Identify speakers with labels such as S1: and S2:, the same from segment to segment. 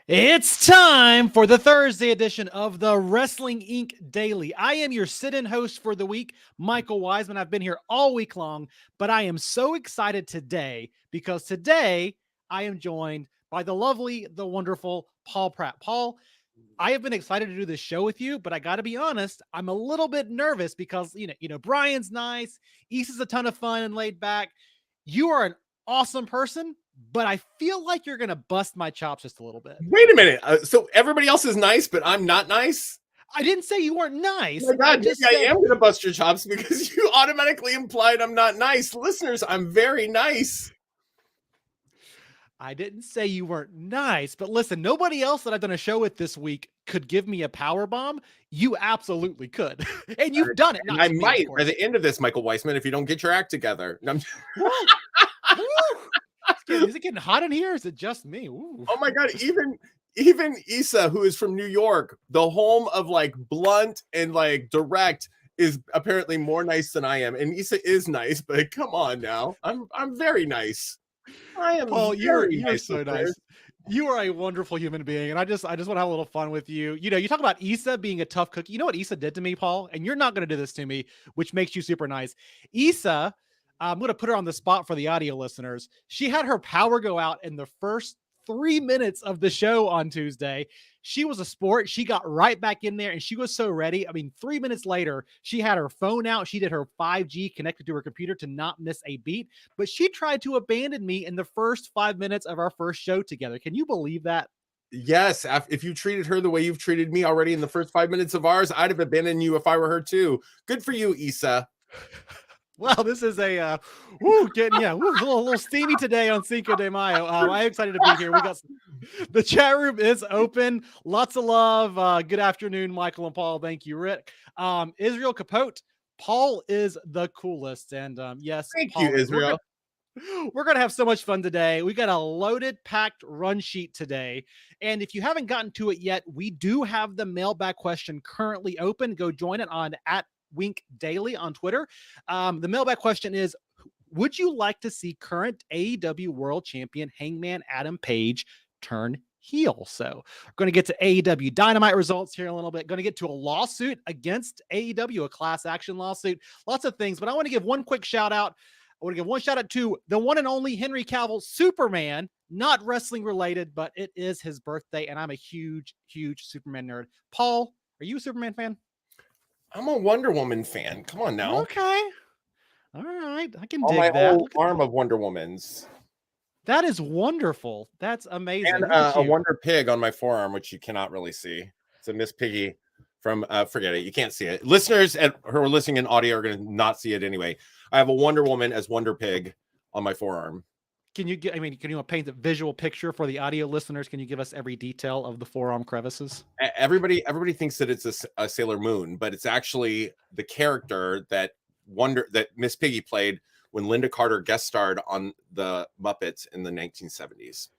S1: It's time for the Thursday edition of the Wrestling Inc. Daily. I am your sit-in host for the week, Michael Wiseman. I've been here all week long, but I am so excited today because today I am joined by the lovely, the wonderful Paul Pratt. Paul, I have been excited to do this show with you, but I got to be honest, I'm a little bit nervous because Brian's nice, Issa's a ton of fun and laid back. You are an awesome person, but I feel like you're going to bust my chops just a little bit.
S2: Wait a minute. So everybody else is nice, but I'm not nice?
S1: I didn't say you weren't nice.
S2: Oh my God, I am going to bust your chops because you automatically implied I'm not nice. Listeners, I'm very nice.
S1: I didn't say you weren't nice, but listen, nobody else that I've done a show with this week could give me a power bomb. You absolutely could. And you've done it.
S2: And I might by the end of this, Michael Weissman, if you don't get your act together.
S1: Is it getting hot in here? Is it just me? Ooh.
S2: Oh my God. Even Issa, who is from New York, the home of like blunt and like direct, is apparently more nice than I am. And Issa is nice, but come on now. I'm very nice. I am.
S1: Paul, you're
S2: nice
S1: so nice. You are a wonderful human being, and I just want to have a little fun with you. You talk about Issa being a tough cookie. You know what Issa did to me, Paul? And you're not going to do this to me, which makes you super nice. Issa, I'm going to put her on the spot for the audio listeners. She had her power go out in the first 3 minutes of the show on Tuesday. She was a sport. She got right back in there and she was so ready. I mean, 3 minutes later, she had her phone out. She did her 5G connected to her computer to not miss a beat, but she tried to abandon me in the first 5 minutes of our first show together. Can you believe that?
S2: Yes. If you treated her the way you've treated me already in the first 5 minutes of ours, I'd have abandoned you if I were her too. Good for you, Issa.
S1: Well, this is a little steamy today on Cinco de Mayo. I'm excited to be here. We got the chat room is open. Lots of love. Good afternoon, Michael and Paul. Thank you, Rick. Israel Capote. Paul is the coolest, and yes,
S2: thank
S1: Paul,
S2: you, Israel.
S1: We're gonna have so much fun today. We got a loaded, packed run sheet today, and if you haven't gotten to it yet, we do have the mailbag question currently open. Go join it on @Wink Daily on Twitter. The mailbag question is, would you like to see current AEW World Champion Hangman Adam Page turn heel? So we're going to get to AEW Dynamite results here in a little bit. Going to get to a lawsuit against AEW, a class action lawsuit, lots of things. But I want to give one quick shout out. I want to give one shout out to the one and only Henry Cavill, Superman, not wrestling related, but it is his birthday. And I'm a huge, huge Superman nerd. Paul, are you a Superman fan?
S2: I'm a Wonder Woman fan. Come on now.
S1: Okay. All right. I can
S2: dig
S1: my
S2: that. Whole arm of Wonder Woman's.
S1: That is wonderful. That's amazing.
S2: And a Wonder Pig on my forearm, which you cannot really see. It's a Miss Piggy from, forget it. You can't see it. Listeners who are listening in audio are going to not see it anyway. I have a Wonder Woman as Wonder Pig on my forearm. Can you
S1: paint a visual picture for the audio listeners? Can you give us every detail of the forearm crevices?
S2: Everybody thinks that it's a Sailor Moon, but it's actually the character that Miss Piggy played when Linda Carter guest starred on the Muppets in the 1970s.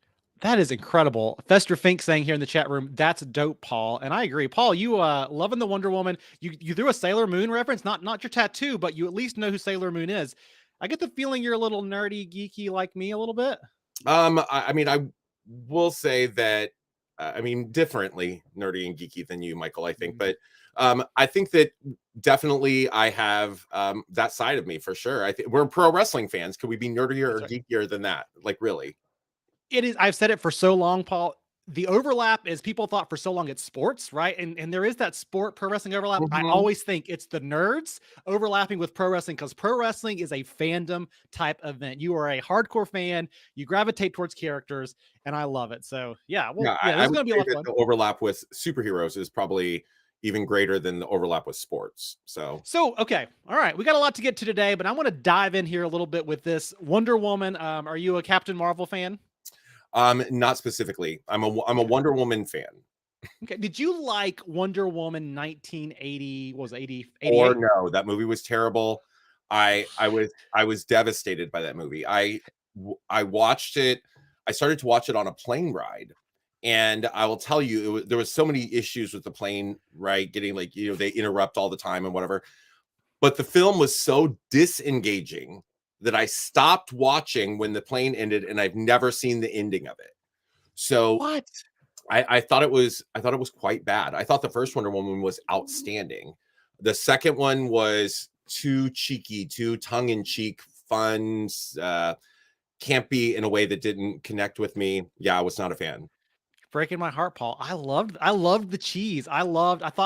S1: That is incredible. Fester Fink saying here in the chat room, that's dope, Paul. And I agree. Paul, you loving the Wonder Woman. You threw a Sailor Moon reference, not your tattoo, but you at least know who Sailor Moon is. I get the feeling you're a little nerdy, geeky like me a little bit.
S2: I will say that, differently nerdy and geeky than you, Michael, I think. But I think that definitely I have that side of me for sure. I think we're pro wrestling fans. Could we be nerdier or geekier than that? Like, really?
S1: It is. I've said it for so long, Paul. The overlap is people thought for so long it's sports, right? And there is that sport pro wrestling overlap. Mm-hmm. I always think it's the nerds overlapping with pro wrestling because pro wrestling is a fandom type event. You are a hardcore fan. You gravitate towards characters, and I love it. So yeah, there's going to be a lot of fun.
S2: The overlap with superheroes is probably even greater than the overlap with sports. So
S1: okay, all right, we got a lot to get to today, but I want to dive in here a little bit with this Wonder Woman. Are you a Captain Marvel fan?
S2: Not specifically. I'm a Wonder Woman fan.
S1: Okay. Did you like Wonder Woman 1980? Was 80?
S2: Or no, that movie was terrible. I was devastated by that movie. I watched it. I started to watch it on a plane ride, and I will tell you, there was so many issues with the plane ride, getting they interrupt all the time and whatever. But the film was so disengaging that I stopped watching when the plane ended, and I've never seen the ending of it. So
S1: what?
S2: I thought it was quite bad. I thought the first Wonder Woman was outstanding. The second one was too cheeky, too tongue in cheek, fun, campy in a way that didn't connect with me. Yeah, I was not a fan.
S1: Breaking my heart, Paul. I loved the cheese. I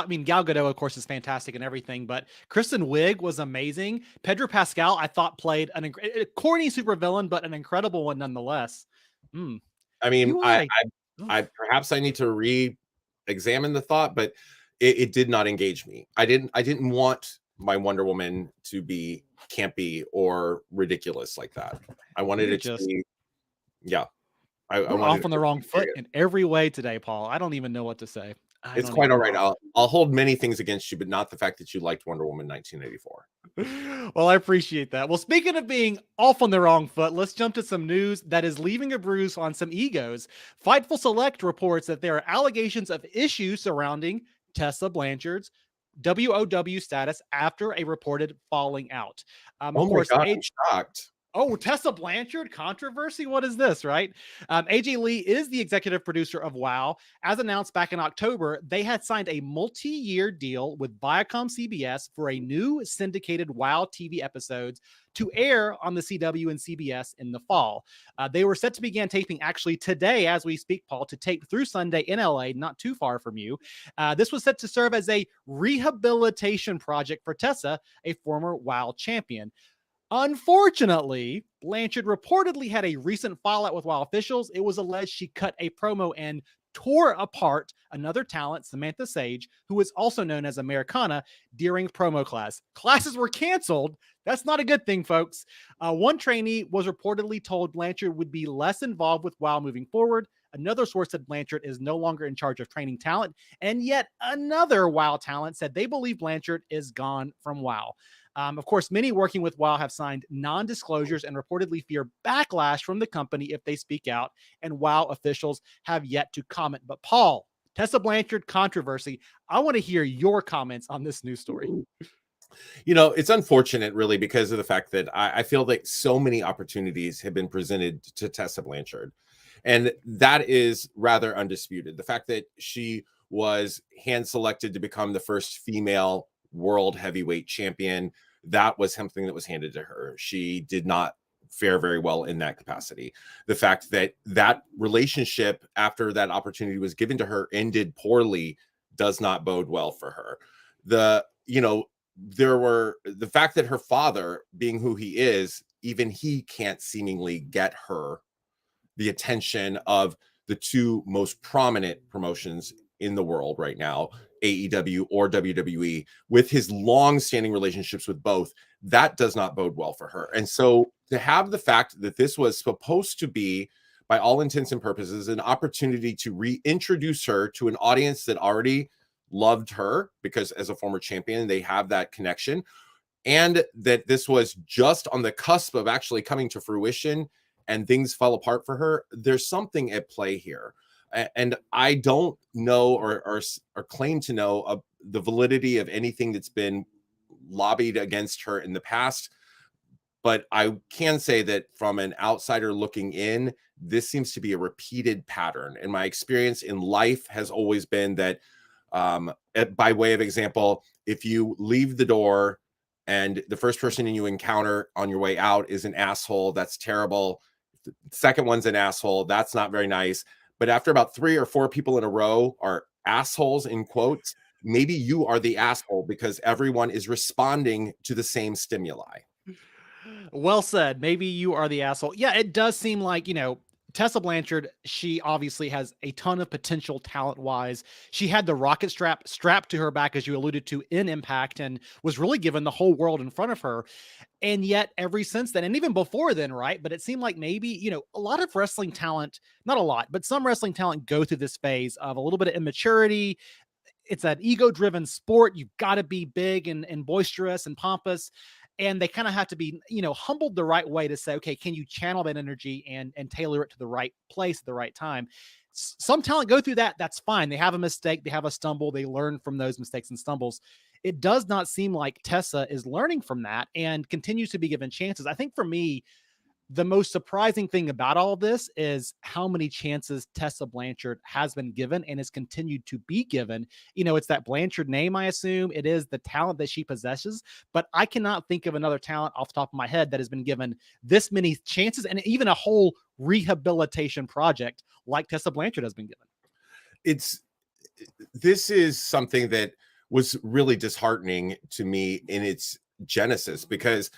S1: mean, Gal Gadot, of course, is fantastic and everything, but Kristen Wiig was amazing. Pedro Pascal, I thought played a corny supervillain, but an incredible one nonetheless. Mm.
S2: I mean,
S1: You are a
S2: I perhaps I need to re-examine the thought, but it did not engage me. I didn't want my Wonder Woman to be campy or ridiculous like that. I wanted
S1: we're
S2: it to
S1: just
S2: be, yeah. I
S1: we're
S2: wanted
S1: off
S2: it
S1: on the
S2: to
S1: wrong
S2: be
S1: foot
S2: serious.
S1: in every way today, Paul. I don't even know what to say. I
S2: It's
S1: don't
S2: quite
S1: even
S2: all right.
S1: know.
S2: I'll hold many things against you, but not the fact that you liked Wonder Woman 1984.
S1: Well, I appreciate that. Well, speaking of being off on the wrong foot, let's jump to some news that is leaving a bruise on some egos. Fightful Select reports that there are allegations of issues surrounding Tessa Blanchard's WOW status after a reported falling out. Of
S2: Oh my
S1: course,
S2: god, I'm shocked.
S1: Oh, Tessa Blanchard controversy? What is this, right? AJ Lee is the executive producer of WoW. As announced back in October, they had signed a multi-year deal with Viacom CBS for a new syndicated WoW TV episodes to air on the CW and CBS in the fall. They were set to begin taping actually today as we speak, Paul, to tape through Sunday in LA, not too far from you. This was set to serve as a rehabilitation project for Tessa, a former WoW champion. Unfortunately, Blanchard reportedly had a recent fallout with WoW officials. It was alleged she cut a promo and tore apart another talent, Samantha Sage, who is also known as Americana, during promo class. Classes were canceled. That's not a good thing, folks. One trainee was reportedly told Blanchard would be less involved with WoW moving forward. Another source said Blanchard is no longer in charge of training talent. And yet another WoW talent said they believe Blanchard is gone from WoW. Of course, many working with WoW have signed non-disclosures and reportedly fear backlash from the company if they speak out, and WoW officials have yet to comment. But Paul, Tessa Blanchard controversy, I want to hear your comments on this news story.
S2: You know, it's unfortunate, really, because of the fact that I feel like so many opportunities have been presented to Tessa Blanchard, and that is rather undisputed. The fact that she was hand selected to become the first female world heavyweight champion, that was something that was handed to her. She did not fare very well in that capacity. The fact that that relationship after that opportunity was given to her ended poorly does not bode well for her. The, you know, there were the fact that her father, being who he is, even he can't seemingly get her the attention of the two most prominent promotions in the world right now, AEW or WWE, with his long-standing relationships with both. That does not bode well for her. And so to have the fact that this was supposed to be, by all intents and purposes, an opportunity to reintroduce her to an audience that already loved her, because as a former champion, they have that connection, and that this was just on the cusp of actually coming to fruition and things fell apart for her. There's something at play here. And I don't know or claim to know the validity of anything that's been lobbied against her in the past. But I can say that from an outsider looking in, this seems to be a repeated pattern. And my experience in life has always been that, by way of example, if you leave the door and the first person you encounter on your way out is an asshole, that's terrible. The second one's an asshole, that's not very nice. But after about 3 or 4 people in a row are assholes, in quotes, maybe you are the asshole because everyone is responding to the same stimuli.
S1: Well said. Maybe you are the asshole. Yeah, it does seem like, Tessa Blanchard, she obviously has a ton of potential talent wise. She had the rocket strap strapped to her back, as you alluded to, in Impact, and was really given the whole world in front of her. And yet, every since then, and even before then, right? But it seemed like maybe, a lot of wrestling talent, not a lot, but some wrestling talent go through this phase of a little bit of immaturity. It's an ego driven sport. You've got to be big and boisterous and pompous. And they kind of have to be, humbled the right way to say, okay, can you channel that energy and tailor it to the right place at the right time? Some talent go through that. That's fine. They have a mistake. They have a stumble. They learn from those mistakes and stumbles. It does not seem like Tessa is learning from that and continues to be given chances. I think for me, The most surprising thing about all of this is how many chances Tessa Blanchard has been given and has continued to be given. It's that Blanchard name, I assume. It is the talent that she possesses, but I cannot think of another talent off the top of my head that has been given this many chances and even a whole rehabilitation project like Tessa Blanchard has been given.
S2: This is something that was really disheartening to me in its genesis, because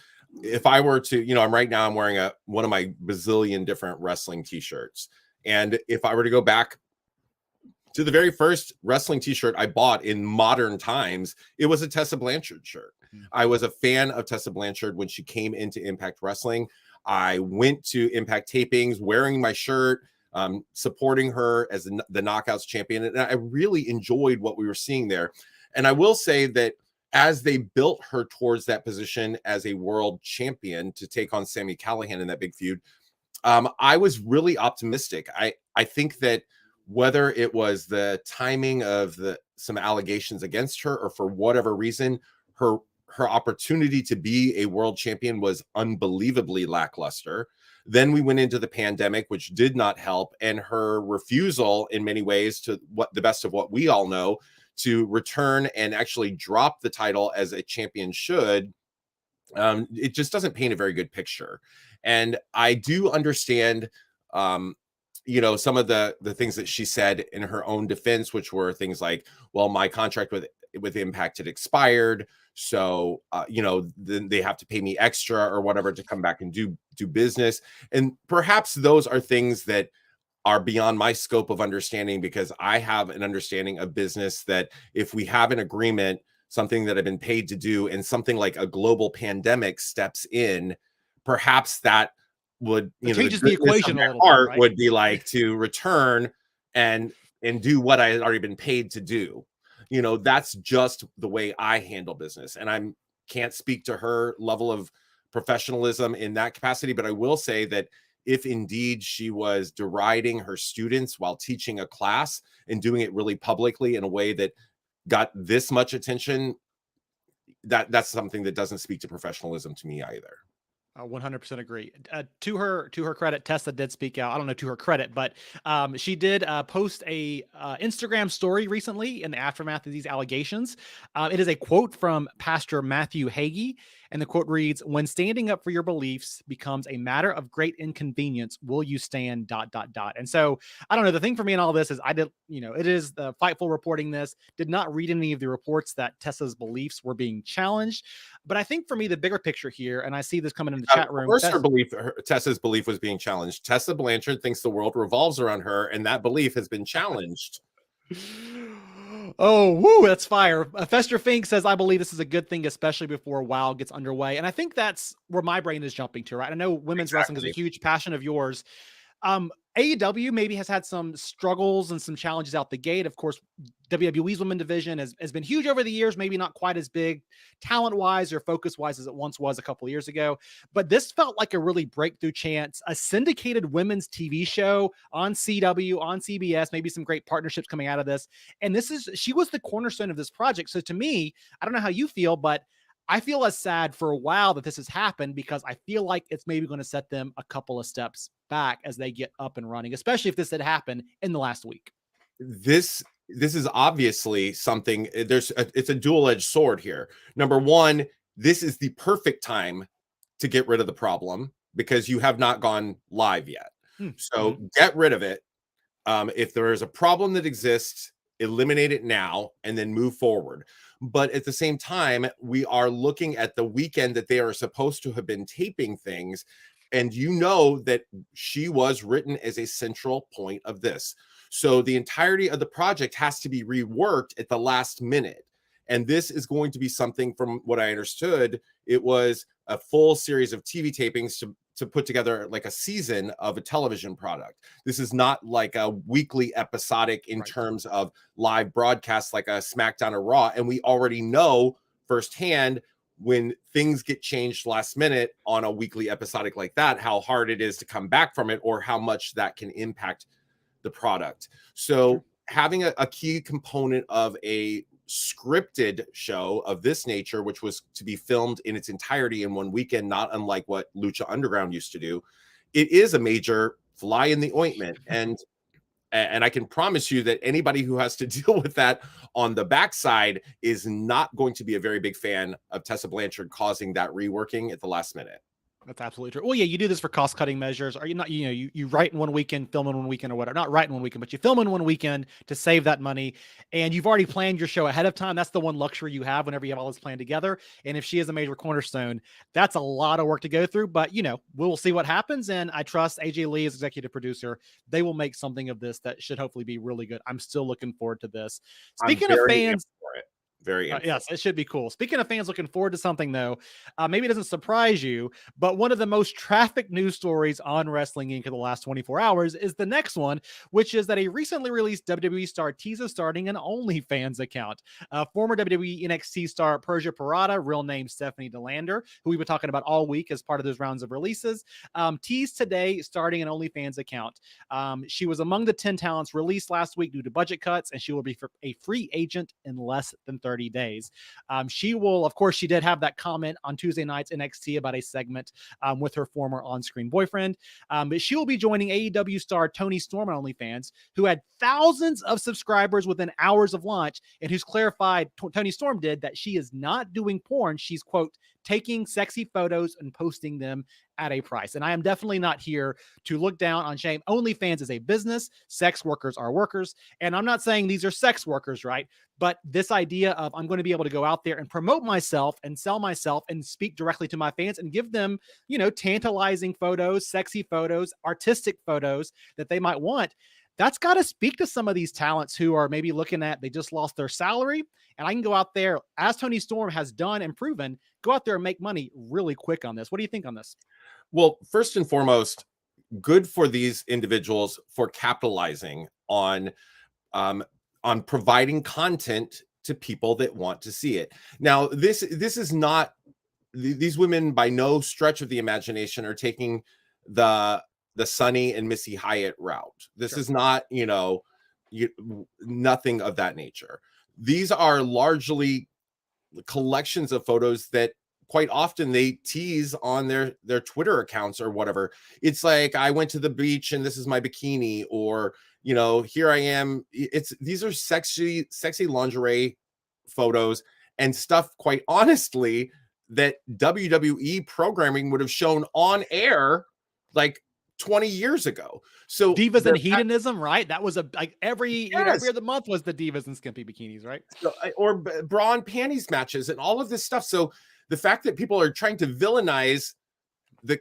S2: if I were to, I'm wearing one of my bazillion different wrestling t-shirts. And if I were to go back to the very first wrestling t-shirt I bought in modern times, it was a Tessa Blanchard shirt. I was a fan of Tessa Blanchard when she came into Impact Wrestling. I went to Impact tapings wearing my shirt, supporting her as the Knockouts champion. And I really enjoyed what we were seeing there. And I will say that as they built her towards that position as a world champion to take on Sami Callihan in that big feud, I was really optimistic. I think that whether it was the timing of some allegations against her, or for whatever reason, her opportunity to be a world champion was unbelievably lackluster. Then we went into the pandemic, which did not help, and her refusal in many ways, to the best of what we all know, to return and actually drop the title as a champion should, it just doesn't paint a very good picture. And I do understand, some of the things that she said in her own defense, which were things like, well, my contract with Impact had expired, so then they have to pay me extra or whatever to come back and do business. And perhaps those are things that are beyond my scope of understanding, because I have an understanding of business that if we have an agreement, something that I've been paid to do, and something like a global pandemic steps in, perhaps that would,
S1: changes the equation a little bit, right?
S2: Would be like to return and do what I had already been paid to do. That's just the way I handle business. And I can't speak to her level of professionalism in that capacity, but I will say that if indeed she was deriding her students while teaching a class and doing it really publicly in a way that got this much attention, that's something that doesn't speak to professionalism to me either.
S1: 100% agree. To her credit, Tessa did speak out. I don't know to her credit, but she did post a Instagram story recently in the aftermath of these allegations. It is a quote from Pastor Matthew Hagee, and the quote reads, "When standing up for your beliefs becomes a matter of great inconvenience, will you stand ... And so I don't know. The thing for me in all this is it is the Fightful reporting this, did not read any of the reports that Tessa's beliefs were being challenged. But I think for me, the bigger picture here, and I see this coming in the chat room.
S2: Of course, Tessa's belief was being challenged. Tessa Blanchard thinks the world revolves around her, and that belief has been challenged.
S1: Oh, woo, that's fire. Fester Fink says, I believe this is a good thing, especially before WoW gets underway. And I think that's where my brain is jumping to, right? I know women's wrestling is a huge passion of yours. AEW maybe has had some struggles and some challenges out the gate. Of course, WWE's women division has been huge over the years, maybe not quite as big talent-wise or focus-wise as it once was a couple of years ago. But this felt like a really breakthrough chance, a syndicated women's TV show on CW, on CBS, maybe some great partnerships coming out of this. And she was the cornerstone of this project. So to me, I don't know how you feel, but I feel as sad for a while that this has happened, because I feel like it's maybe going to set them a couple of steps back as they get up and running, especially if this had happened in the last week.
S2: This is obviously something, it's a dual-edged sword here. Number one, this is the perfect time to get rid of the problem, because you have not gone live yet. So get rid of it. If there is a problem that exists, eliminate it now and then move forward. But at the same time, we are looking at the weekend that they are supposed to have been taping things. And that she was written as a central point of this. So the entirety of the project has to be reworked at the last minute. And this is going to be something, from what I understood, it was a full series of TV tapings to put together like a season of a television product. This is not like a weekly episodic in terms of live broadcasts like a SmackDown or Raw. And we already know firsthand, when things get changed last minute on a weekly episodic like that, how hard it is to come back from it, or how much that can impact the product. So having a key component of a scripted show of this nature, which was to be filmed in its entirety in one weekend, not unlike what Lucha Underground used to do, it is a major fly in the ointment. And I can promise you that anybody who has to deal with that on the backside is not going to be a very big fan of Tessa Blanchard causing that reworking at the last minute.
S1: That's absolutely true. Well, yeah, you do this for cost cutting measures. Or you not, you know, you write in one weekend, film in one weekend, or whatever. Not write in one weekend, but you film in one weekend to save that money. And you've already planned your show ahead of time. That's the one luxury you have whenever you have all this planned together. And if she is a major cornerstone, that's a lot of work to go through. But you know, we'll see what happens. And I trust AJ Lee as executive producer. They will make something of this that should hopefully be really good. I'm still looking forward to this. Speaking of fans.
S2: For it. Very
S1: yes, it should be cool. Speaking of fans looking forward to something, though, maybe it doesn't surprise you, but one of the most trafficked news stories on Wrestling Inc. in the last 24 hours is the next one, which is that a recently released WWE star teases starting an OnlyFans account. Former WWE NXT star Persia Pirotta, real name Stephanie DeLander, who we've been talking about all week as part of those rounds of releases, teased today starting an OnlyFans account. She was among the 10 talents released last week due to budget cuts, and she will be a free agent in less than 30 days. She will, of course, she did have that comment on Tuesday night's NXT about a segment with her former on-screen boyfriend. But she will be joining AEW star Tony Storm on OnlyFans, who had thousands of subscribers within hours of launch, and who's clarified, Tony Storm did, that she is not doing porn. She's, quote, taking sexy photos and posting them at a price. And I am definitely not here to look down on shame. OnlyFans is a business. Sex workers are workers. And I'm not saying these are sex workers, right? But this idea of I'm going to be able to go out there and promote myself and sell myself and speak directly to my fans and give them, you know, tantalizing photos, sexy photos, artistic photos that they might want. That's got to speak to some of these talents who are maybe looking at, they just lost their salary, and I can go out there, as Tony Storm has done and proven, go out there and make money really quick on this. What do you think on this?
S2: Well, first and foremost, good for these individuals for capitalizing on providing content to people that want to see it. Now, this is not, these women by no stretch of the imagination are taking the Sunny and Missy Hyatt route. This
S1: Sure.
S2: is not, you know, nothing of that nature. These are largely collections of photos that quite often they tease on their Twitter accounts or whatever. It's like, I went to the beach and this is my bikini, or, you know, here I am. These are sexy lingerie photos and stuff, quite honestly, that WWE programming would have shown on air like 20 years ago. So
S1: Divas and Hedonism, right? That was like every other month was the Divas and skimpy bikinis, right?
S2: So, or bra and panties matches and all of this stuff. So the fact that people are trying to villainize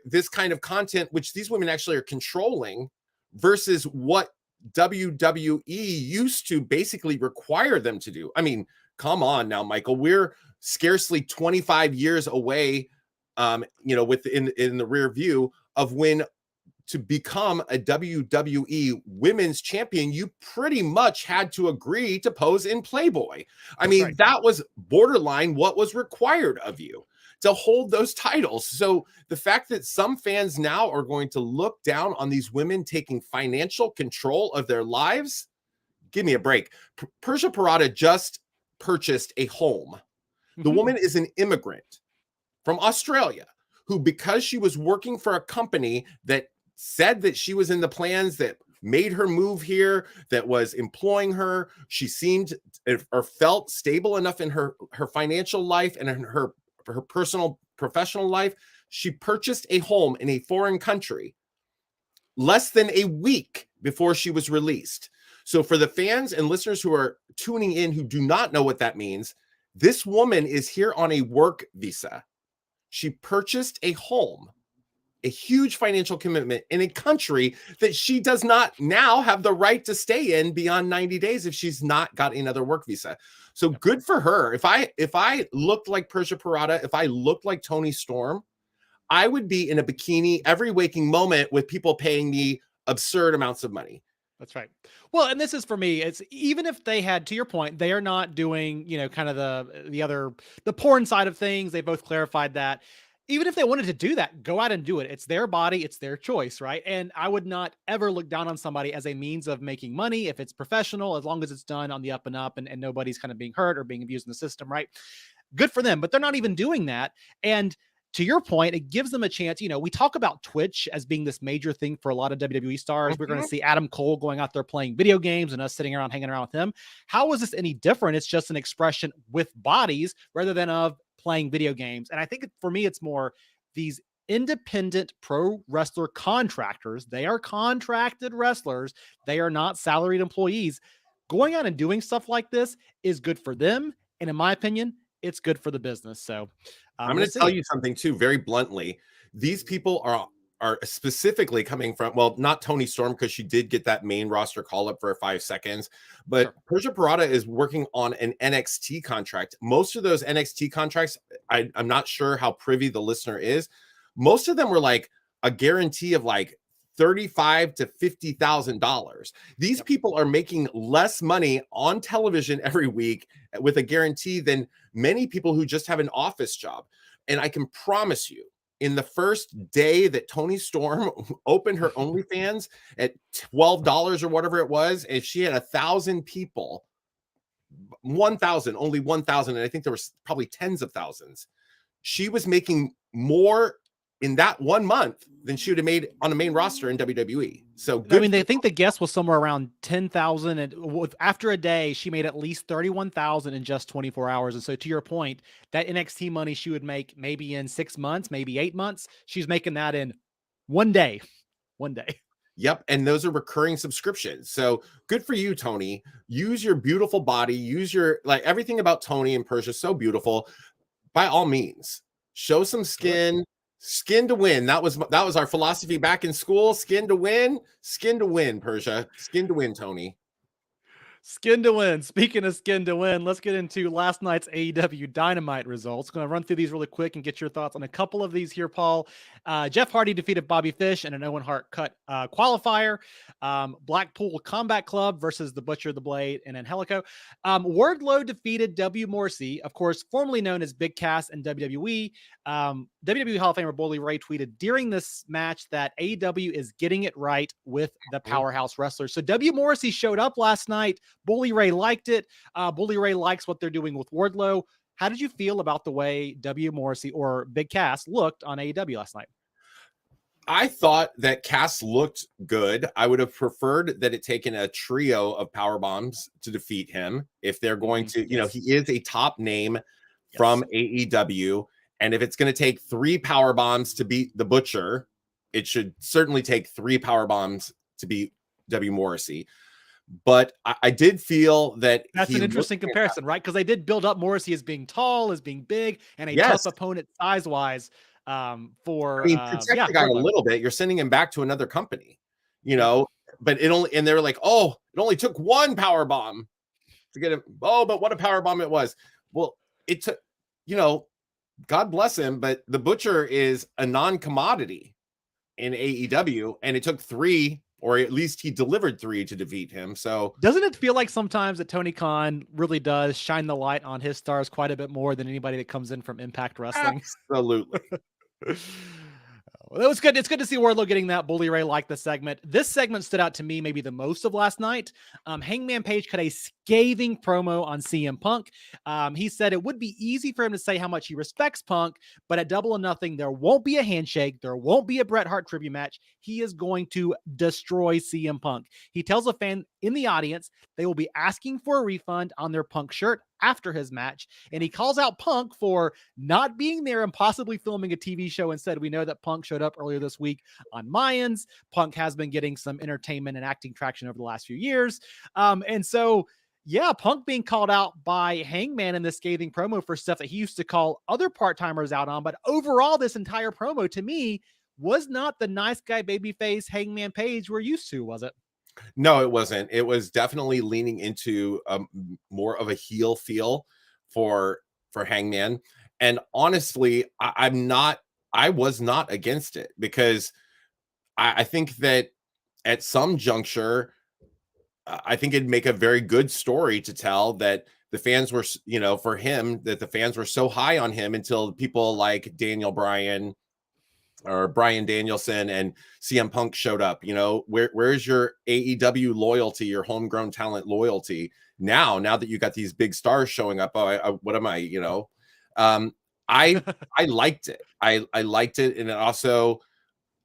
S2: this kind of content, which these women actually are controlling, versus what WWE used to basically require them to do. I mean, come on now, Michael. We're scarcely 25 years away, you know, in the rear view of when, to become a WWE women's champion, you pretty much had to agree to pose in Playboy. I mean, right. That was borderline what was required of you to hold those titles. So the fact that some fans now are going to look down on these women taking financial control of their lives, give me a break. Persia Pirotta just purchased a home. The woman is an immigrant from Australia who, because she was working for a company that said that she was in the plans that made her move here, that was employing her, she seemed or felt stable enough in her financial life and in her personal professional life. She purchased a home in a foreign country less than a week before she was released. So for the fans and listeners who are tuning in who do not know what that means, this woman is here on a work visa. She purchased a home, a huge financial commitment in a country that she does not now have the right to stay in beyond 90 days if she's not got another work visa. So good for her. If I looked like Persia Pirotta, if I looked like Tony Storm, I would be in a bikini every waking moment with people paying me absurd amounts of money.
S1: That's right. Well, and this is for me, it's even if they had, to your point, they are not doing, you know, kind of the porn side of things. They both clarified that. even if they wanted to do that, go out and do it. It's their body, it's their choice, right? And I would not ever look down on somebody as a means of making money if it's professional, as long as it's done on the up and up and nobody's kind of being hurt or being abused in the system, right? Good for them, but they're not even doing that. And to your point, it gives them a chance. You know, we talk about Twitch as being this major thing for a lot of WWE stars. We're going to see Adam Cole going out there playing video games and us sitting around hanging around with him. How is this any different? It's just an expression with bodies rather than of playing video games. And I think for me, it's more these independent pro wrestler contractors. They are contracted wrestlers. They are not salaried employees. Going out and doing stuff like this is good for them. And in my opinion, it's good for the business. So
S2: I'm going to tell you something too, very bluntly. These people are specifically coming from, well, not Toni Storm, because she did get that main roster call up for 5 seconds, but sure. Persia Pirotta is working on an NXT contract. Most of those NXT contracts, I'm not sure how privy the listener is. Most of them were like a guarantee of like $35,000 to $50,000. These people are making less money on television every week with a guarantee than many people who just have an office job. And I can promise you, in the first day that Toni Storm opened her OnlyFans at $12 or whatever it was, if she had 1,000 people, 1,000, only 1,000, and I think there was probably tens of thousands, she was making more in that 1 month than she would have made on a main roster in WWE. So good.
S1: I mean, they think the guess was somewhere around 10,000, and after a day, she made at least 31,000 in just 24 hours. And so, to your point, that NXT money she would make maybe in 6 months, maybe 8 months, she's making that in 1 day. 1 day.
S2: Yep, and those are recurring subscriptions. So good for you, Toni. Use your beautiful body. Use your everything about Toni and Persia so beautiful. By all means, show some skin. Skin to win. That was our philosophy back in school. Skin to win, Persia. Skin to win, Toni.
S1: Skin to win. Speaking of skin to win, let's get into last night's AEW Dynamite results. Going to run through these really quick and get your thoughts on a couple of these here, Paul. Jeff Hardy defeated Bobby Fish in an Owen Hart cut qualifier. Blackpool Combat Club versus the Butcher, the Blade, and Angelico. Wardlow defeated W. Morrissey, of course, formerly known as Big Cass in WWE. WWE Hall of Famer Bully Ray tweeted during this match that AEW is getting it right with the powerhouse wrestlers. So W. Morrissey showed up last night. Bully Ray liked it. Bully Ray likes what they're doing with Wardlow. How did you feel about the way W. Morrissey or Big Cass looked on AEW last night?
S2: I thought that Cass looked good. I would have preferred that it taken a trio of power bombs to defeat him. If they're going to, you know, he is a top name from AEW. And if it's going to take 3 power bombs to beat the Butcher, it should certainly take 3 power bombs to beat W. Morrissey. But I did feel that
S1: that's an interesting comparison, right? Because they did build up Morrissey as being tall, as being big, and a tough opponent size-wise. Protect
S2: the guy a little bit. You're sending him back to another company, you know. But they were like, oh, it only took 1 power bomb to get him. Oh, but what a power bomb it was. Well, it took, you know, God bless him, but the Butcher is a non-commodity in AEW, and it took 3. Or at least he delivered 3 to defeat him. So
S1: doesn't it feel like sometimes that Tony Khan really does shine the light on his stars quite a bit more than anybody that comes in from Impact Wrestling?
S2: Absolutely.
S1: Well, it was good. It's good to see Wardlow getting that. Bully Ray liked the segment. This segment stood out to me maybe the most of last night. Hangman Page cut a scathing promo on CM Punk. He said it would be easy for him to say how much he respects Punk, but at Double or Nothing, there won't be a handshake. There won't be a Bret Hart tribute match. He is going to destroy CM Punk. He tells a fan in the audience they will be asking for a refund on their Punk shirt after his match, and he calls out Punk for not being there and possibly filming a TV show instead. We know that Punk showed up earlier this week on Mayans. Punk has been getting some entertainment and acting traction over the last few years. And so, yeah, Punk being called out by Hangman in this scathing promo for stuff that he used to call other part-timers out on. But overall, this entire promo to me was not the nice guy babyface Hangman Page we're used to, was it?
S2: No, it wasn't. It was definitely leaning into more of a heel feel for Hangman. And honestly, I was not against it, because I think that at some juncture, I think it'd make a very good story to tell that the fans were, you know, for him, that the fans were so high on him until people like Daniel Bryan or Bryan Danielson and CM Punk showed up. You know, where's your AEW loyalty, your homegrown talent loyalty now that you got these big stars showing up? Oh, what am I, you know? I I liked it. I liked it, and it also,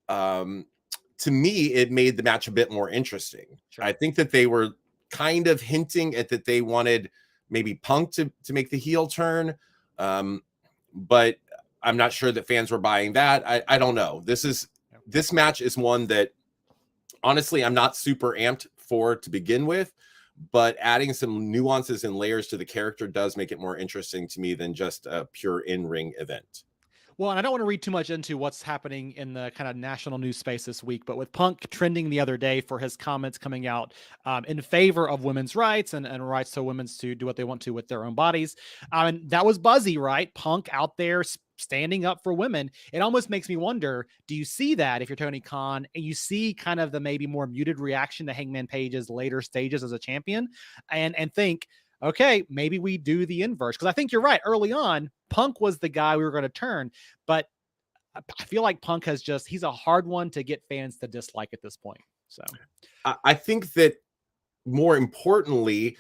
S2: to me, it made the match a bit more interesting.
S1: Sure.
S2: I think that they were kind of hinting at that they wanted maybe Punk to make the heel turn, but I'm not sure that fans were buying that. I don't know. This match is one that honestly I'm not super amped for to begin with, but adding some nuances and layers to the character does make it more interesting to me than just a pure in-ring event.
S1: Well, and I don't want to read too much into what's happening in the kind of national news space this week, but with Punk trending the other day for his comments coming out in favor of women's rights and rights to women to do what they want to with their own bodies, that was buzzy, right? Punk out there standing up for women. It almost makes me wonder, do you see that if you're Tony Khan and you see kind of the maybe more muted reaction to Hangman Page's later stages as a champion and think, okay, maybe we do the inverse? Because I think you're right. Early on, Punk was the guy we were going to turn, but I feel like Punk he's a hard one to get fans to dislike at this point. So
S2: I think that more importantly,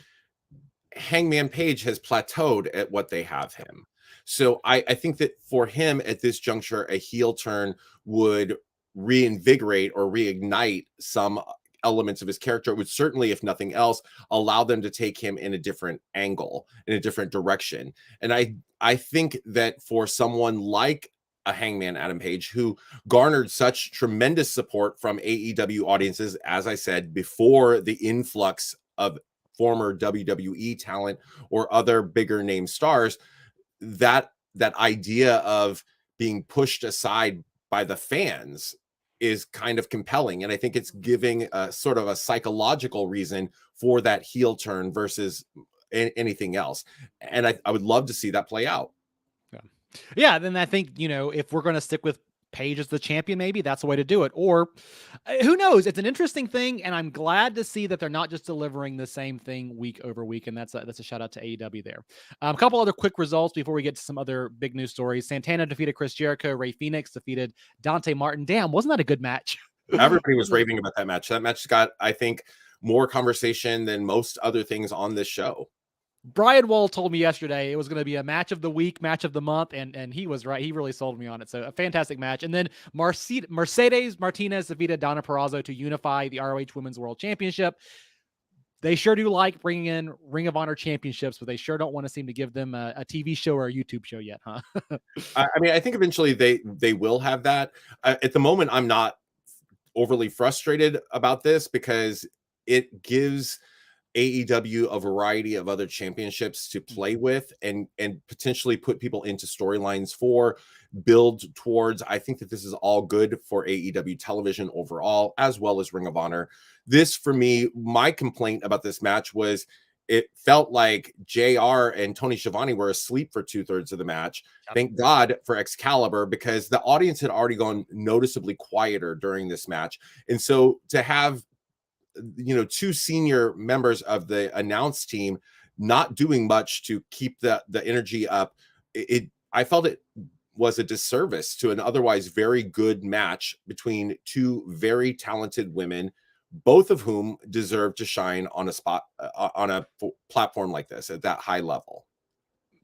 S2: Hangman Page has plateaued at what they have him. So I think that for him at this juncture, a heel turn would reinvigorate or reignite some elements of his character. It would certainly, if nothing else, allow them to take him in a different angle, in a different direction. And I think that for someone like a Hangman Adam Page, who garnered such tremendous support from AEW audiences, as I said, before the influx of former WWE talent or other bigger name stars, that idea of being pushed aside by the fans is kind of compelling. And I think it's giving a sort of a psychological reason for that heel turn versus anything else. And I would love to see that play out.
S1: Yeah, then I think, if we're going to stick with Page as the champion, maybe that's the way to do it. Or who knows? It's an interesting thing, and I'm glad to see that they're not just delivering the same thing week over week, and that's a shout out to AEW there. A couple other quick results before we get to some other big news stories. Santana defeated Chris Jericho. Ray Phoenix defeated Dante Martin. Damn, wasn't that a good match?
S2: Everybody was raving about that match. That match got, I think, more conversation than most other things on this show.
S1: Brian Wall told me yesterday it was going to be a match of the week, match of the month, and he was right. He really sold me on it. So a fantastic match. And then Mercedes Martinez defeated Donna Purrazzo to unify the ROH Women's World Championship. They sure do like bringing in Ring of Honor championships, but they sure don't want to seem to give them a TV show or a YouTube show yet, huh?
S2: I mean, I think eventually they will have that. At the moment, I'm not overly frustrated about this because it gives AEW a variety of other championships to play with and potentially put people into storylines for, build towards. I think that this is all good for AEW television overall, as well as Ring of Honor. This, for me, my complaint about this match was it felt like JR and Tony Schiavone were asleep for 2/3 of the match. Thank God for Excalibur, because the audience had already gone noticeably quieter during this match. And so to have two senior members of the announce team not doing much to keep the energy up, I felt it was a disservice to an otherwise very good match between two very talented women, both of whom deserve to shine on a spot on a platform like this at that high level.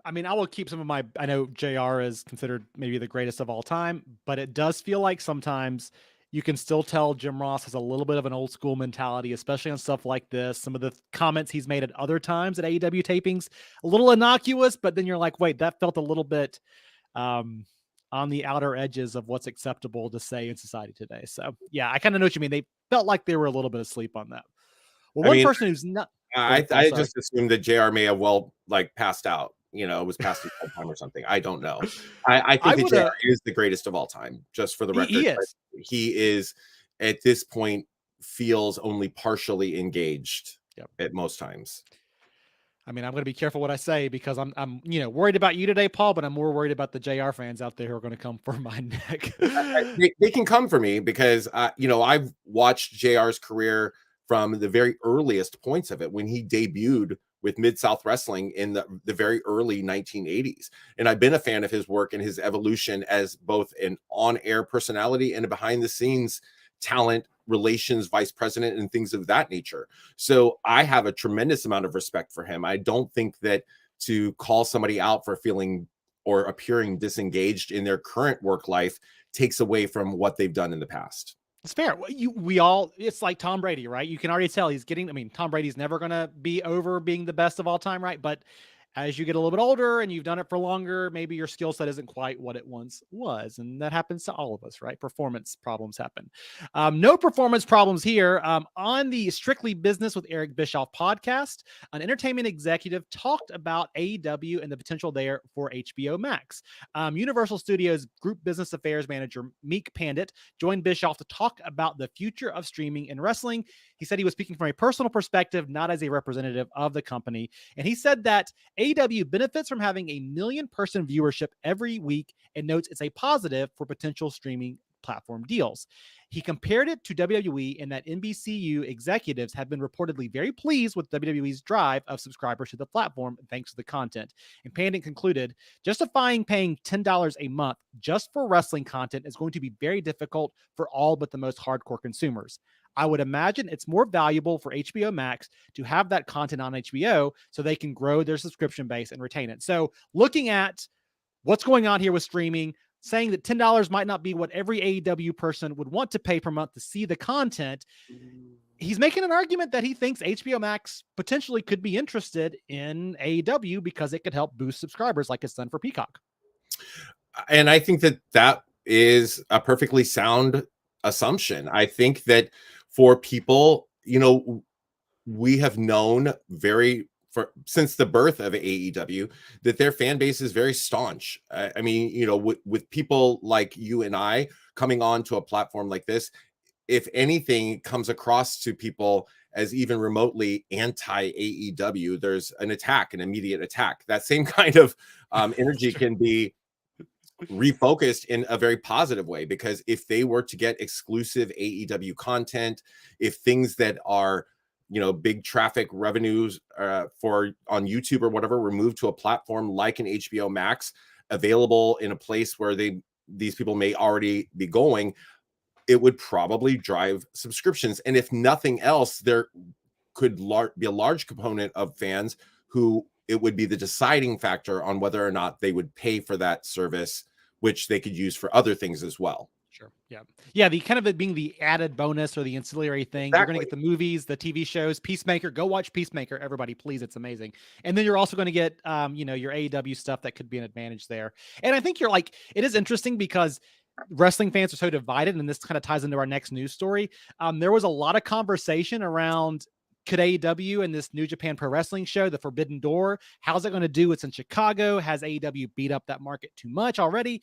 S1: I mean, I will keep I know JR is considered maybe the greatest of all time, but it does feel like sometimes you can still tell Jim Ross has a little bit of an old school mentality, especially on stuff like this. Some of the comments he's made at other times at AEW tapings, a little innocuous, but then you're like, wait, that felt a little bit on the outer edges of what's acceptable to say in society today. So yeah, I kind of know what you mean. They felt like they were a little bit asleep on that. Well, person who's not,
S2: I just assumed that JR may have passed out. It was past his bedtime or something. I don't know. I think that JR is the greatest of all time, just for the record.
S1: He is.
S2: He is, at this point, feels only partially engaged at most times.
S1: I mean, I'm going to be careful what I say because I'm worried about you today, Paul, but I'm more worried about the JR fans out there who are going to come for my neck.
S2: They can come for me because, I've watched JR's career from the very earliest points of it when he debuted with Mid-South Wrestling in the very early 1980s. And I've been a fan of his work and his evolution as both an on-air personality and a behind-the-scenes talent relations vice president and things of that nature. So I have a tremendous amount of respect for him. I don't think that to call somebody out for feeling or appearing disengaged in their current work life takes away from what they've done in the past.
S1: It's fair. We all, it's like Tom Brady, right? You can already tell he's getting, I mean, Tom Brady's never going to be over being the best of all time, right? But as you get a little bit older and you've done it for longer, maybe your skill set isn't quite what it once was. And that happens to all of us, right? Performance problems happen. No performance problems here. On the Strictly Business with Eric Bischoff podcast, an entertainment executive talked about AEW and the potential there for HBO Max. Universal Studios Group Business Affairs Manager Meek Pandit joined Bischoff to talk about the future of streaming in wrestling. He said he was speaking from a personal perspective, not as a representative of the company. And he said that AEW benefits from having a 1 million person viewership every week and notes it's a positive for potential streaming platform deals. He compared it to WWE in that NBCU executives have been reportedly very pleased with WWE's drive of subscribers to the platform thanks to the content. And Pandit concluded, justifying paying $10 a month just for wrestling content is going to be very difficult for all but the most hardcore consumers. I would imagine it's more valuable for HBO Max to have that content on HBO so they can grow their subscription base and retain it. So looking at what's going on here with streaming, saying that $10 might not be what every AEW person would want to pay per month to see the content, he's making an argument that he thinks HBO Max potentially could be interested in AEW because it could help boost subscribers like it's done for Peacock.
S2: And I think that that is a perfectly sound assumption. I think that for people, we have known since the birth of AEW that their fan base is very staunch. I mean, with people like you and I coming on to a platform like this, if anything comes across to people as even remotely anti AEW, there's an immediate attack. That same kind of energy can be refocused in a very positive way, because if they were to get exclusive AEW content, if things that are big traffic revenues for on YouTube or whatever were moved to a platform like an HBO Max, available in a place where these people may already be going, it would probably drive subscriptions. And if nothing else, there could be a large component of fans who it would be the deciding factor on whether or not they would pay for that service, which they could use for other things as well.
S1: Sure. Yeah. Yeah. The kind of it being the added bonus or the ancillary thing.
S2: Exactly.
S1: You're going to get the movies, the TV shows, Peacemaker. Go watch Peacemaker, everybody, please. It's amazing. And then you're also going to get, your AEW stuff that could be an advantage there. And I think it is interesting because wrestling fans are so divided, and this kind of ties into our next news story. There was a lot of conversation around, could AEW and this New Japan Pro Wrestling show, the Forbidden Door, how's it going to do? It's in Chicago. Has AEW beat up that market too much already?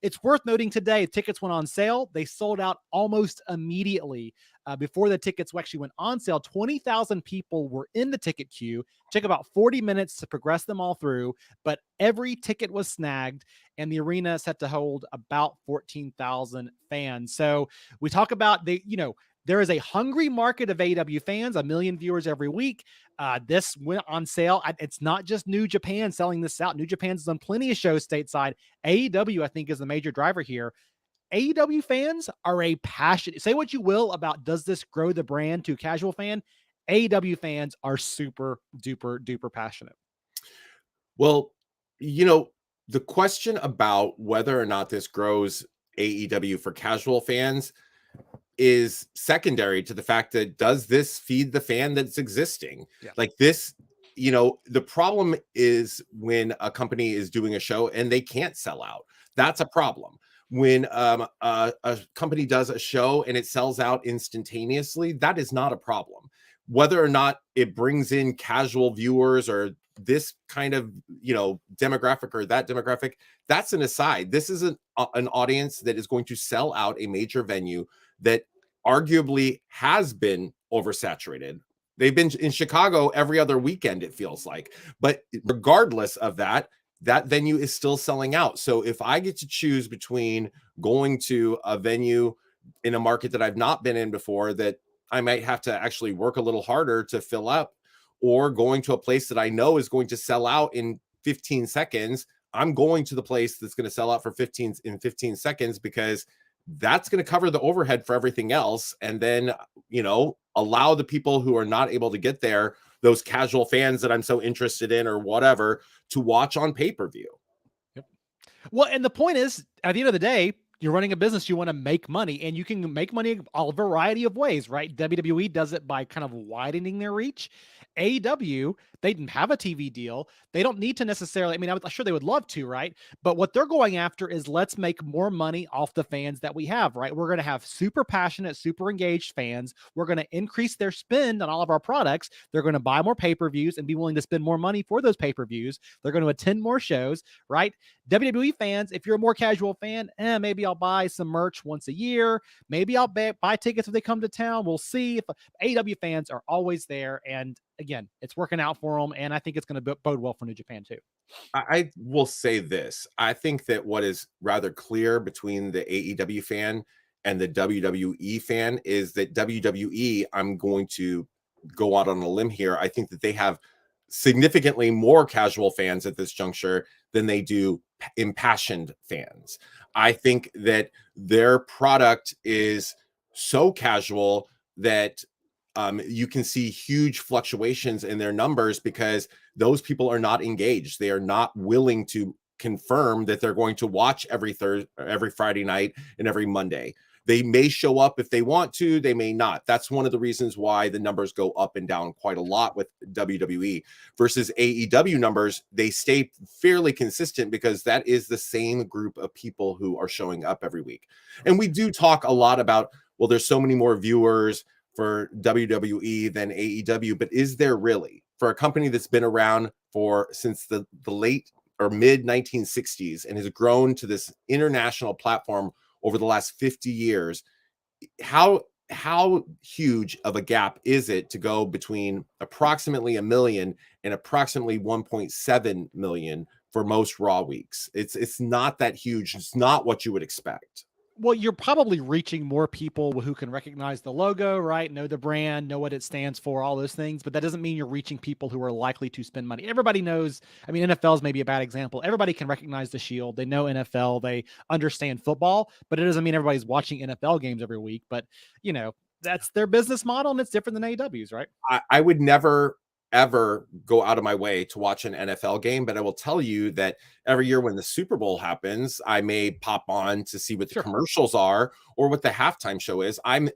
S1: It's worth noting today, tickets went on sale. They sold out almost immediately. Before the tickets actually went on sale, 20,000 people were in the ticket queue. It took about 40 minutes to progress them all through, but every ticket was snagged, and the arena is set to hold about 14,000 fans. So we talk about there is a hungry market of AEW fans, 1 million viewers every week. This went on sale. It's not just New Japan selling this out. New Japan's done plenty of shows stateside. AEW, I think, is the major driver here. AEW fans are a passionate, say what you will about does this grow the brand to a casual fan? AEW fans are super duper duper passionate.
S2: Well, the question about whether or not this grows AEW for casual fans is secondary to the fact that does this feed the fan that's existing?
S1: Yeah.
S2: Like this, the problem is when a company is doing a show and they can't sell out. That's a problem. When a company does a show and it sells out instantaneously, that is not a problem. Whether or not it brings in casual viewers or this kind of demographic or that demographic, that's an aside. This is an audience that is going to sell out a major venue that arguably has been oversaturated. They've been in Chicago every other weekend, it feels like. But regardless of that venue is still selling out. So if I get to choose between going to a venue in a market that I've not been in before, that I might have to actually work a little harder to fill up, or going to a place that I know is going to sell out in 15 seconds. I'm going to the place that's going to sell out for 15 seconds, because that's going to cover the overhead for everything else. And then, allow the people who are not able to get there, those casual fans that I'm so interested in or whatever, to watch on pay-per-view.
S1: Yep. Well, and the point is, at the end of the day, you're running a business, you want to make money, and you can make money a variety of ways, right? WWE does it by kind of widening their reach. AEW, they didn't have a TV deal. They don't need to necessarily, I mean, I'm sure they would love to, right? But what they're going after is, let's make more money off the fans that we have, right? We're going to have super passionate, super engaged fans. We're going to increase their spend on all of our products. They're going to buy more pay-per-views and be willing to spend more money for those pay-per-views. They're going to attend more shows, right? WWE fans, if you're a more casual fan, maybe I'll buy some merch once a year. Maybe I'll buy tickets if they come to town. We'll see. If AEW fans are always there, and again, it's working out for them, and I think it's going to bode well for New Japan too.
S2: I will say this. I think that what is rather clear between the AEW fan and the WWE fan is that WWE, I'm going to go out on a limb here, I think that they have significantly more casual fans at this juncture than they do impassioned fans. I think that their product is so casual that you can see huge fluctuations in their numbers, because those people are not engaged. They are not willing to confirm that they're going to watch every Friday night and every Monday. They may show up if they want to, they may not. That's one of the reasons why the numbers go up and down quite a lot with WWE versus AEW numbers. They stay fairly consistent because that is the same group of people who are showing up every week. And we do talk a lot about, well, there's so many more viewers for WWE than AEW, but is there really? For a company that's been around since the late or mid 1960s and has grown to this international platform over the last 50 years, how huge of a gap is it to go between approximately 1 million and approximately 1.7 million for most Raw weeks? It's not that huge. It's not what you would expect.
S1: Well, you're probably reaching more people who can recognize the logo, right? Know the brand, know what it stands for, all those things. But that doesn't mean you're reaching people who are likely to spend money. Everybody knows. I mean, NFL is maybe a bad example. Everybody can recognize the Shield. They know NFL. They understand football, but it doesn't mean everybody's watching NFL games every week. But, that's their business model, and it's different than AEW's, right?
S2: I would never ever go out of my way to watch an NFL game, but I will tell you that every year when the Super Bowl happens, I may pop on to see what the commercials are or what the halftime show is. I'm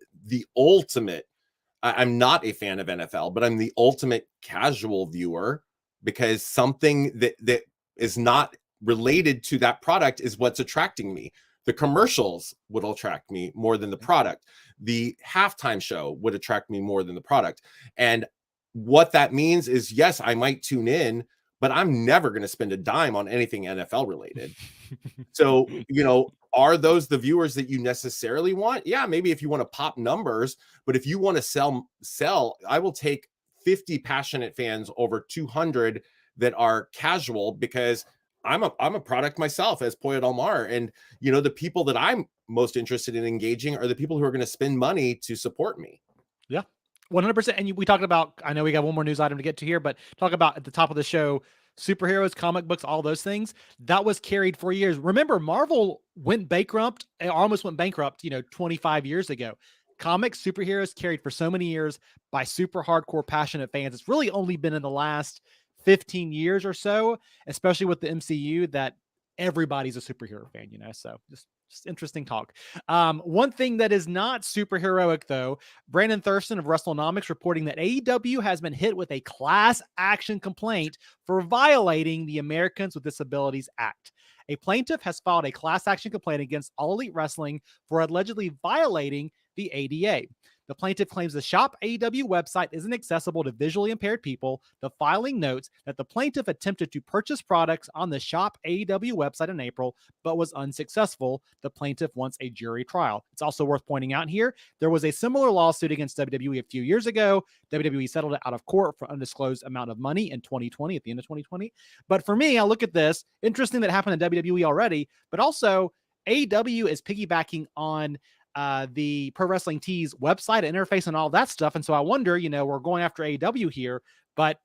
S2: not a fan of NFL, but I'm the ultimate casual viewer, because something that is not related to that product is what's attracting me. The commercials would attract me more than the product. The halftime show would attract me more than the product. And what that means is, yes, I might tune in, but I'm never going to spend a dime on anything NFL related. So, are those the viewers that you necessarily want? Yeah, maybe if you want to pop numbers, but if you want to sell, I will take 50 passionate fans over 200 that are casual, because I'm a product myself as Poya Dalmar. And, the people that I'm most interested in engaging are the people who are going to spend money to support me.
S1: Yeah. 100%. And we talked about, I know we got one more news item to get to here, but talk about at the top of the show, superheroes, comic books, all those things that was carried for years. Remember, Marvel went bankrupt, almost went bankrupt, 25 years ago. Comics, superheroes carried for so many years by super hardcore, passionate fans. It's really only been in the last 15 years or so, especially with the MCU, that everybody's a superhero fan, so just interesting talk. One thing that is not superheroic, though, Brandon Thurston of WrestleNomics reporting that AEW has been hit with a class action complaint for violating the Americans with Disabilities Act. A plaintiff has filed a class action complaint against All Elite Wrestling for allegedly violating the ADA. The plaintiff claims the Shop AEW website isn't accessible to visually impaired people. The filing notes that the plaintiff attempted to purchase products on the Shop AEW website in April, but was unsuccessful. The plaintiff wants a jury trial. It's also worth pointing out here, there was a similar lawsuit against WWE a few years ago. WWE settled it out of court for undisclosed amount of money in 2020, at the end of 2020. But for me, I look at this, interesting that happened in WWE already, but also AEW is piggybacking on the Pro Wrestling Tees website, interface, and all that stuff. And so I wonder, we're going after AEW here, But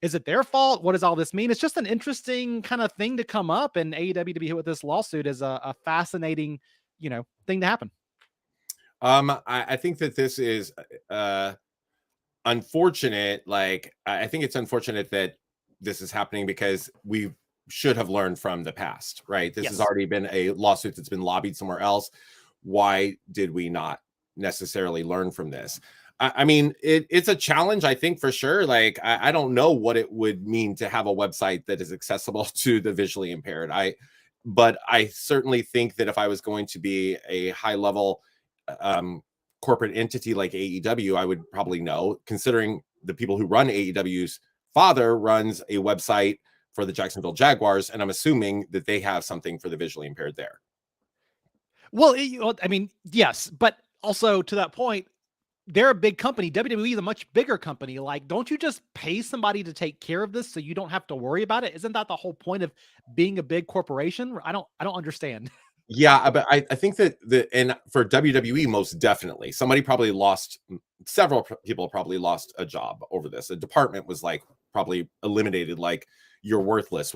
S1: is it their fault? What does all this mean? It's just an interesting kind of thing to come up, and AEW to be hit with this lawsuit is a fascinating, thing to happen.
S2: I think that this is unfortunate. Like, I think it's unfortunate that this is happening because we should have learned from the past, right? This has
S1: Yes.
S2: already been a lawsuit that's been lobbied somewhere else. Why did we not necessarily learn from this? I mean, it's a challenge, I think, for sure. Like, I don't know what it would mean to have a website that is accessible to the visually impaired. But I certainly think that if I was going to be a high level corporate entity like AEW, I would probably know, considering the people who run AEW's father runs a website for the Jacksonville Jaguars, and I'm assuming that they have something for the visually impaired there.
S1: Well, I mean, yes, but also to that point, they're a big company. WWE is a much bigger company. Like, don't you just pay somebody to take care of this so you don't have to worry about it? Isn't that the whole point of being a big corporation? I don't understand.
S2: Yeah, but I think that and for WWE, most definitely, somebody probably lost, several people probably lost a job over this. A department was like probably eliminated, like, you're worthless.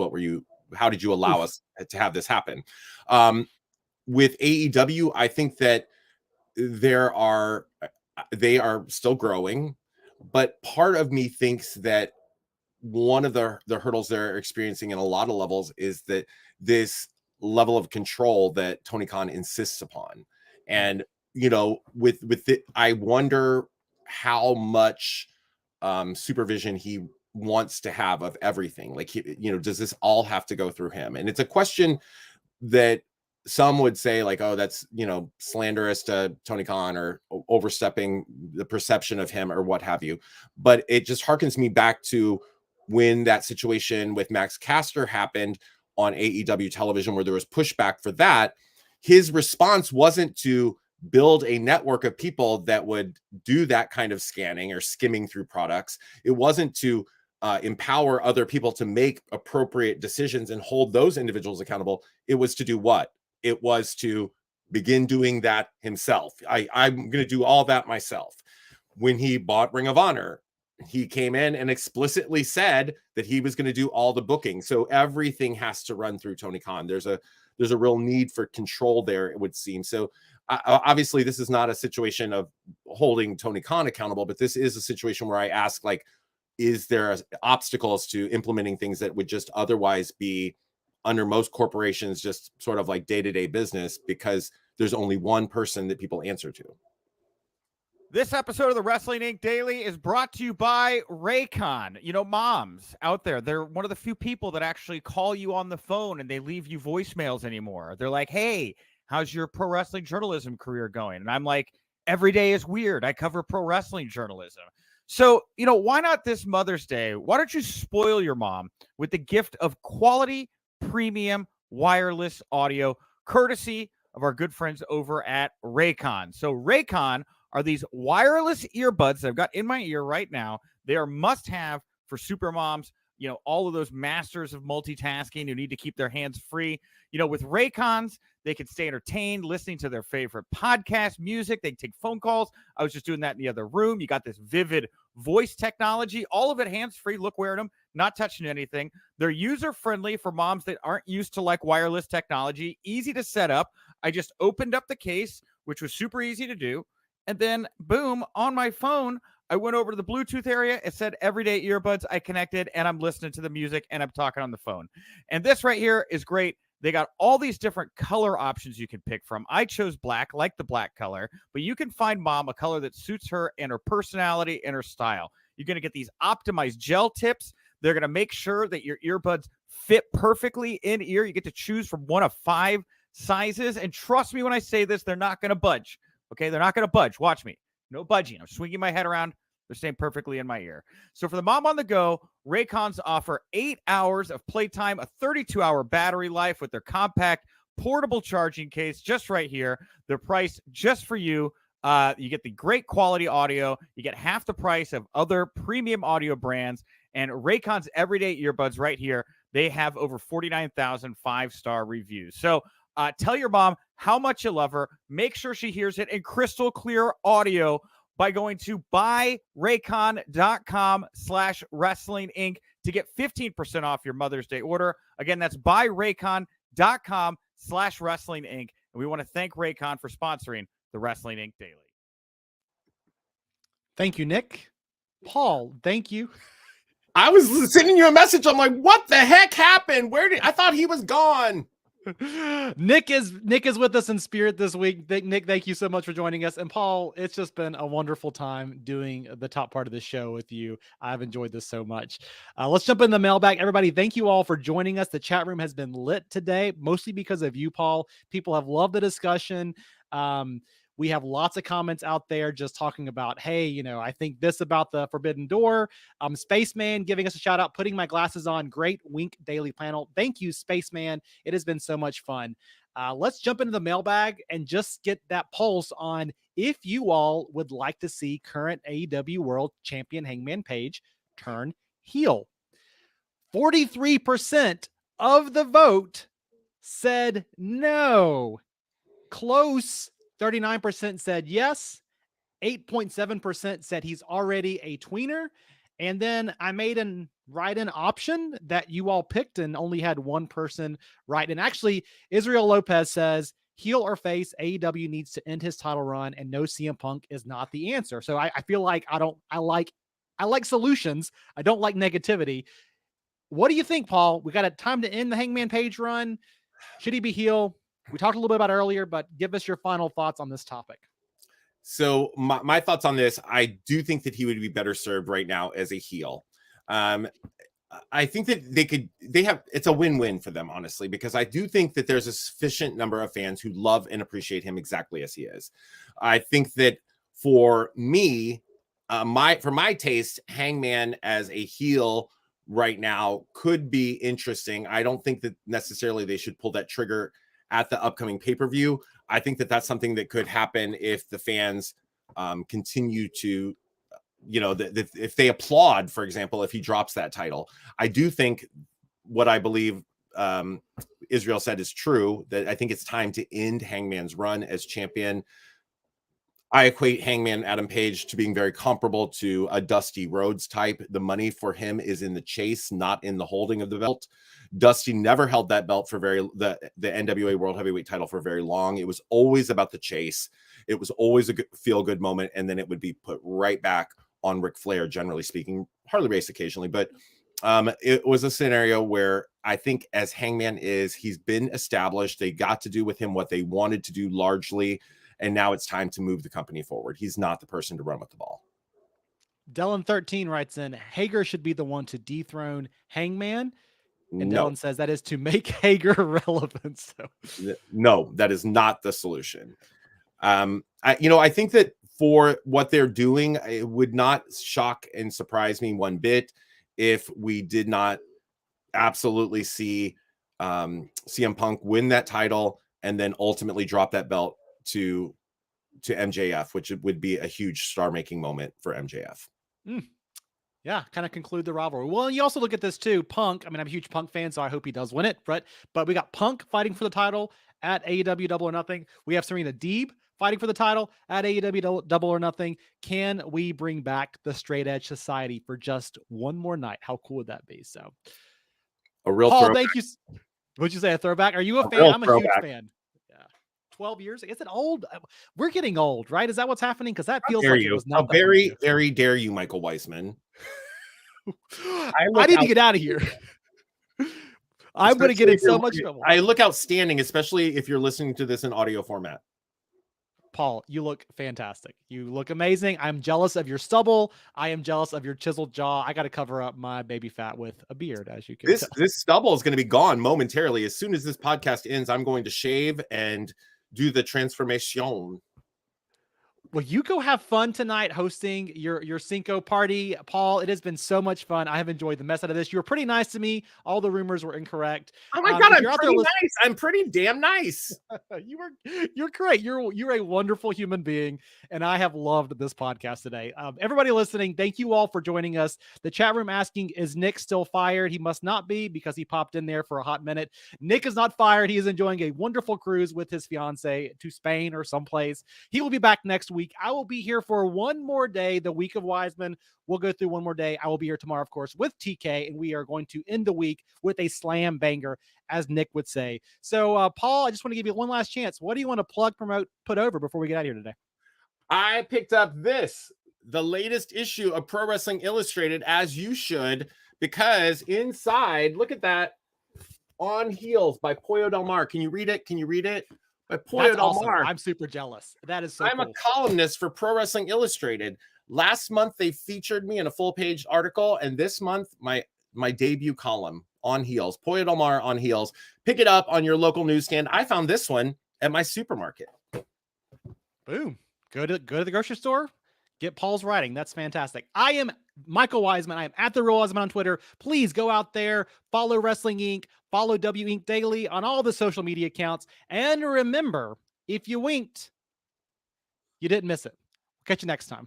S2: How did you allow us to have this happen? With AEW, I think that they are still growing, but part of me thinks that one of the hurdles they're experiencing in a lot of levels is that this level of control that Tony Khan insists upon. And with it, I wonder how much supervision he wants to have of everything. Like, does this all have to go through him? And it's a question that some would say, like, oh, that's slanderous to Tony Khan, or overstepping the perception of him, or what have you. But it just harkens me back to when that situation with Max Caster happened on AEW television, where there was pushback for that. His response wasn't to build a network of people that would do that kind of scanning or skimming through products. It wasn't to empower other people to make appropriate decisions and hold those individuals accountable. It was to do what? It was to begin doing that himself. I'm going to do all that myself. When he bought Ring of Honor, he came in and explicitly said that he was going to do all the booking. So everything has to run through Tony Khan. There's a real need for control there, it would seem. So obviously this is not a situation of holding Tony Khan accountable, but this is a situation where I ask, like, is there obstacles to implementing things that would just otherwise be under most corporations just sort of like day-to-day business, because there's only one person that people answer to?
S3: This episode of the Wrestling Inc. Daily is brought to you by Raycon. Moms out there, they're one of the few people that actually call you on the phone and they leave you voicemails anymore. They're like, hey, how's your pro wrestling journalism career going? And I'm like, every day is weird. I cover pro wrestling journalism. So, why not this Mother's Day? Why don't you spoil your mom with the gift of quality, premium, wireless audio, courtesy of our good friends over at Raycon. So Raycon are these wireless earbuds that I've got in my ear right now. They are must-have for super moms, all of those masters of multitasking who need to keep their hands free. With Raycons, they can stay entertained listening to their favorite podcast, music. They can take phone calls. I was just doing that in the other room. You got this vivid voice technology, all of it hands-free. Look, wearing them, not touching anything. They're user-friendly for moms that aren't used to like wireless technology. Easy to set up. I just opened up the case, which was super easy to do. And then, boom, on my phone, I went over to the Bluetooth area. It said everyday earbuds. I connected, and I'm listening to the music, and I'm talking on the phone. And this right here is great. They got all these different color options you can pick from. I chose black, like the black color, but you can find mom a color that suits her and her personality and her style. You're going to get these optimized gel tips. They're going to make sure that your earbuds fit perfectly in ear. You get to choose from one of 5 sizes. And trust me when I say this, they're not going to budge. Okay, they're not going to budge. Watch me. No budging. I'm swinging my head around. They're staying perfectly in my ear. So for the mom on the go, Raycons offer 8 hours of playtime, a 32-hour battery life with their compact portable charging case just right here. They're priced just for you. You get the great quality audio. You get half the price of other premium audio brands. And Raycon's everyday earbuds right here, they have over 49,000 5-star reviews. So tell your mom how much you love her. Make sure she hears it in crystal clear audio by going to buyraycon.com/wrestling inc to get 15% off your Mother's Day order. Again, that's buyraycon.com/wrestling inc. And we want to thank Raycon for sponsoring the Wrestling Inc. Daily.
S1: Thank you, Nick. Paul, thank you.
S2: I was sending you a message. I'm like, what the heck happened? I thought he was gone.
S1: Nick is with us in spirit this week. Nick, thank you so much for joining us. And Paul, it's just been a wonderful time doing the top part of the show with you. I've enjoyed this so much. Let's jump in the mailbag. Everybody, thank you all for joining us. The chat room has been lit today, mostly because of you, Paul. People have loved the discussion. We have lots of comments out there just talking about, hey, I think this about the Forbidden Door. Spaceman giving us a shout out, putting my glasses on. Great Wink Daily panel. Thank you, Spaceman. It has been so much fun. Let's jump into the mailbag and just get that pulse on if you all would like to see current AEW World Champion Hangman Page turn heel. 43% of the vote said no. Close 39% said yes. 8.7% said he's already a tweener. And then I made an write-in option that you all picked and only had one person write in. Actually, Israel Lopez says heel or face, AEW needs to end his title run and no CM Punk is not the answer. So I feel like I like solutions. I don't like negativity. What do you think, Paul? We got a time to end the Hangman Page run. Should he be heel? We talked a little bit about it earlier, but give us your final thoughts on this topic.
S2: So my thoughts on this, I do think that he would be better served right now as a heel. I think that it's a win-win for them, honestly, because I do think that there's a sufficient number of fans who love and appreciate him exactly as he is. I think that for me, for my taste, Hangman as a heel right now could be interesting. I don't think that necessarily they should pull that trigger at the upcoming pay-per-view. I think that that's something that could happen if the fans continue to, if they applaud, for example, if he drops that title. I do think what I believe Israel said is true, that I think it's time to end Hangman's run as champion. I equate Hangman Adam Page to being very comparable to a Dusty Rhodes type. The money for him is in the chase, not in the holding of the belt. Dusty never held that belt for the NWA World Heavyweight title for very long. It was always about the chase. It was always a feel-good moment, and then it would be put right back on Ric Flair, generally speaking. Harley Race occasionally, but it was a scenario where I think as Hangman he's been established. They got to do with him what they wanted to do largely, and now it's time to move the company forward. He's not the person to run with the ball.
S1: Dylan13 writes in, Hager should be the one to dethrone Hangman. And
S2: No.
S1: Dylan says that is to make Hager relevant. So.
S2: No, that is not the solution. I think that for what they're doing, it would not shock and surprise me one bit if we did not absolutely see CM Punk win that title and then ultimately drop that belt to MJF, which would be a huge star-making moment for MJF.
S1: Yeah, kind of conclude the rivalry. Well, you also look at this too. Punk, I'm a huge Punk fan, so I hope he does win it. But we got Punk fighting for the title at AEW Double or Nothing. We have Serena Deeb fighting for the title at AEW Double or Nothing. Can we bring back the Straight Edge Society for just one more night? How cool would that be? So,
S2: a real
S1: Paul,
S2: throwback.
S1: thank you. Would you say a throwback? Are you a fan?
S2: Real
S1: I'm a
S2: throwback.
S1: huge fan. 12 years. Is it old? We're getting old, right? Is that what's happening? Because that feels like it was not.
S2: Very, very dare you, Michael Weissman.
S1: I need to get out of here. I'm going to get in so much trouble.
S2: I look outstanding, especially if you're listening to this in audio format.
S1: Paul, you look fantastic. You look amazing. I'm jealous of your stubble. I am jealous of your chiseled jaw. I got to cover up my baby fat with a beard, as you can tell.
S2: This stubble is going to be gone momentarily. As soon as this podcast ends, I'm going to shave and do the transformation.
S1: Well, you go have fun tonight hosting your Cinco party, Paul. It has been so much fun. I have enjoyed the mess out of this. You were pretty nice to me. All the rumors were incorrect.
S2: Oh my God, I'm pretty nice. I'm pretty damn nice.
S1: You're great. You're a wonderful human being, and I have loved this podcast today. Everybody listening, thank you all for joining us. The chat room asking, is Nick still fired? He must not be, because he popped in there for a hot minute. Nick is not fired. He is enjoying a wonderful cruise with his fiance to Spain or someplace. He will be back next week week. I will be here for one more day, the week of Wiseman. We'll go through one more day. I will be here tomorrow, of course, with TK, and we are going to end the week with a slam banger, as Nick would say. So, Paul, I just want to give you one last chance. What do you want to plug, promote, put over before we get out of here today?
S2: I picked up the latest issue of Pro Wrestling Illustrated, as you should, because inside, look at that, On Heels by Pollo Del Mar. Can you read it? By Pollo
S1: That's
S2: Del
S1: awesome.
S2: Mar.
S1: I'm super jealous. That is so
S2: I'm
S1: cool.
S2: a columnist for Pro Wrestling Illustrated. Last month, they featured me in a full-page article, and this month, my debut column, On Heels. Pollo Del Mar, On Heels. Pick it up on your local newsstand. I found this one at my supermarket.
S1: Boom. Go to the grocery store. Get Paul's writing. That's fantastic. I am Michael Wiseman. I am at The Real Wiseman on Twitter. Please go out there, follow Wrestling Inc., follow W Inc. Daily on all the social media accounts. And remember, if you winked, you didn't miss it. Catch you next time.